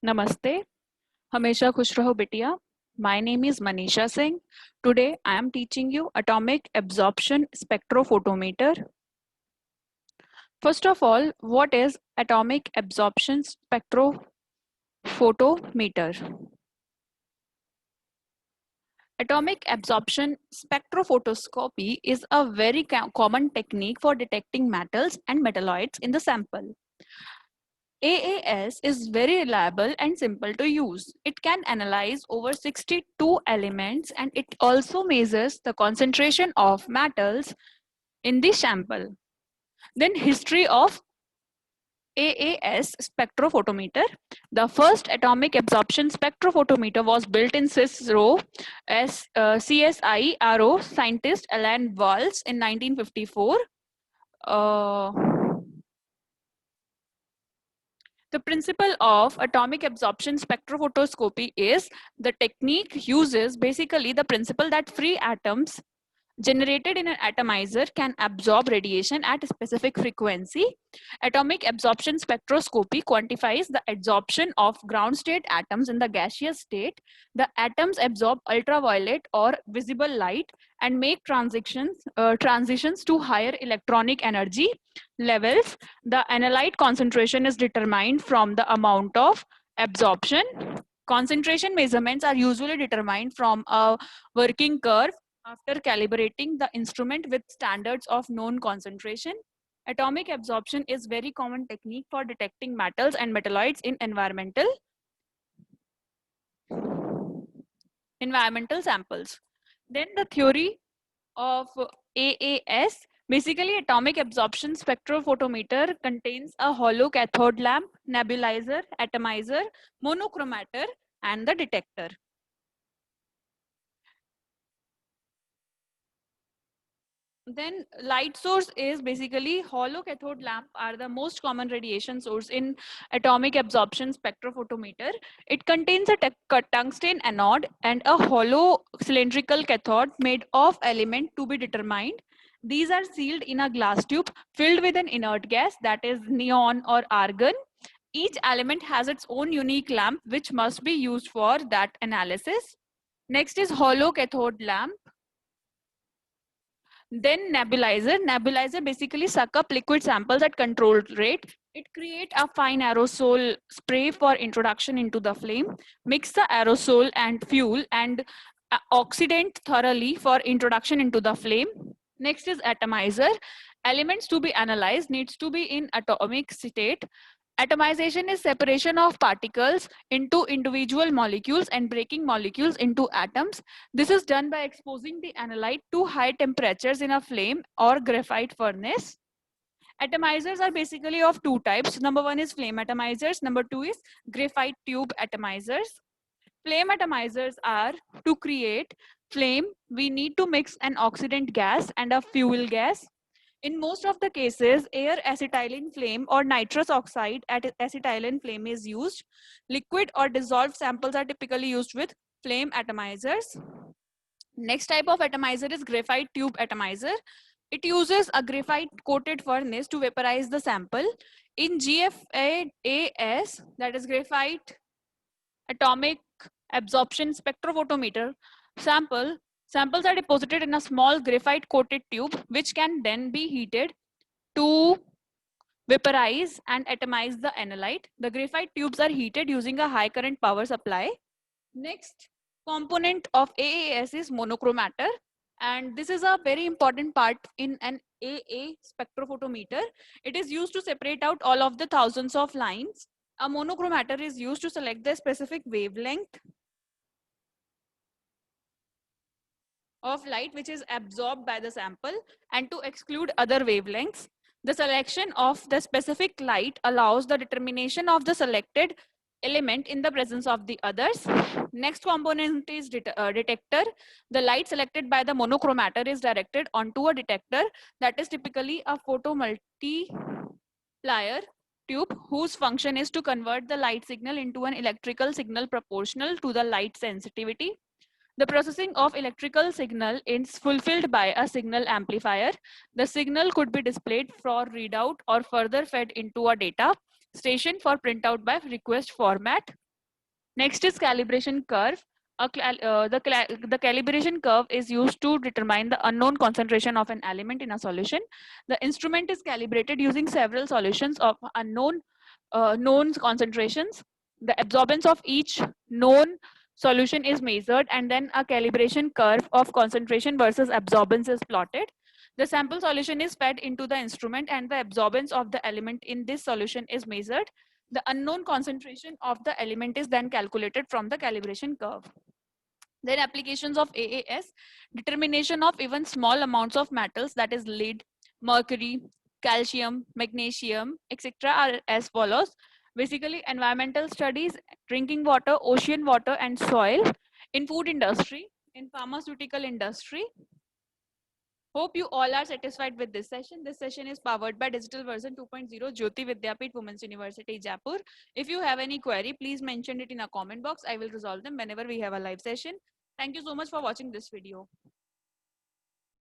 Namaste. Hamesha khush raho bitiya. My name is Manisha Singh. Today I am teaching you atomic absorption spectrophotometer. First of all, what is atomic absorption spectrophotometer? Atomic absorption spectrophotoscopy is a very common technique for detecting metals and metalloids in the sample. AAS is very reliable and simple to use. It can analyze over 62 elements and it also measures the concentration of metals in the sample. Then history of AAS spectrophotometer. The first atomic absorption spectrophotometer was built in CISRO as CSIRO scientist Alan Walsh in 1954. Uh, The principle of atomic absorption spectrophotoscopy is the technique uses basically the principle that free atoms generated in an atomizer can absorb radiation at a specific frequency. Atomic absorption spectroscopy quantifies the adsorption of ground state atoms in the gaseous state. The atoms absorb ultraviolet or visible light and make transitions to higher electronic energy levels. The analyte concentration is determined from the amount of absorption. Concentration measurements are usually determined from a working curve after calibrating the instrument with standards of known concentration. Atomic absorption is very common technique for detecting metals and metalloids in environmental samples. Then the theory of AAS. Basically, atomic absorption spectrophotometer contains a hollow cathode lamp, nebulizer, atomizer, monochromator, and the detector. Then light source is basically hollow cathode lamp are the most common radiation source in atomic absorption spectrophotometer. It contains a tungsten anode and a hollow cylindrical cathode made of element to be determined. These are sealed in a glass tube filled with an inert gas, that is neon or argon. Each element has its own unique lamp which must be used for that analysis. Next is hollow cathode lamp. Then nebulizer. Nebulizer basically suck up liquid samples at controlled rate. It create a fine aerosol spray for introduction into the flame. Mix the aerosol and fuel and oxidant thoroughly for introduction into the flame. Next is atomizer. Elements to be analyzed needs to be in atomic state. Atomization is separation of particles into individual molecules and breaking molecules into atoms. This is done by exposing the analyte to high temperatures in a flame or graphite furnace. Atomizers are basically of two types. Number one is flame atomizers. Number two is graphite tube atomizers. Flame atomizers are to create flame, we need to mix an oxidant gas and a fuel gas. In most of the cases, air acetylene flame or nitrous oxide acetylene flame is used. Liquid or dissolved samples are typically used with flame atomizers. Next type of atomizer is graphite tube atomizer. It uses a graphite coated furnace to vaporize the sample. In GFAS, that is graphite atomic absorption spectrophotometer samples are deposited in a small graphite coated tube which can then be heated to vaporize and atomize the analyte. The graphite tubes are heated using a high current power supply. Next component of AAS is monochromator, and this is a very important part in an AA spectrophotometer. It is used to separate out all of the thousands of lines. A monochromator is used to select the specific wavelength of light which is absorbed by the sample and to exclude other wavelengths. The selection of the specific light allows the determination of the selected element in the presence of the others. Next component is detector. The light selected by the monochromator is directed onto a detector that is typically a photomultiplier tube whose function is to convert the light signal into an electrical signal proportional to the light sensitivity. The processing of electrical signal is fulfilled by a signal amplifier. The signal could be displayed for readout or further fed into a data station for printout by request format. Next is calibration curve. The calibration curve is used to determine the unknown concentration of an element in a solution. The instrument is calibrated using several solutions of unknown known concentrations. The absorbance of each known solution is measured, and then a calibration curve of concentration versus absorbance is plotted. The sample solution is fed into the instrument, and the absorbance of the element in this solution is measured. The unknown concentration of the element is then calculated from the calibration curve. Then applications of AAS, determination of even small amounts of metals, that is lead, mercury, calcium, magnesium, etc. are as follows. Basically, environmental studies, drinking water, ocean water and soil, in food industry, in pharmaceutical industry. Hope you all are satisfied with this session. This session is powered by Digital Version 2.0 Jyoti Vidyapeeth Women's University, Jaipur. If you have any query, please mention it in a comment box. I will resolve them whenever we have a live session. Thank you so much for watching this video.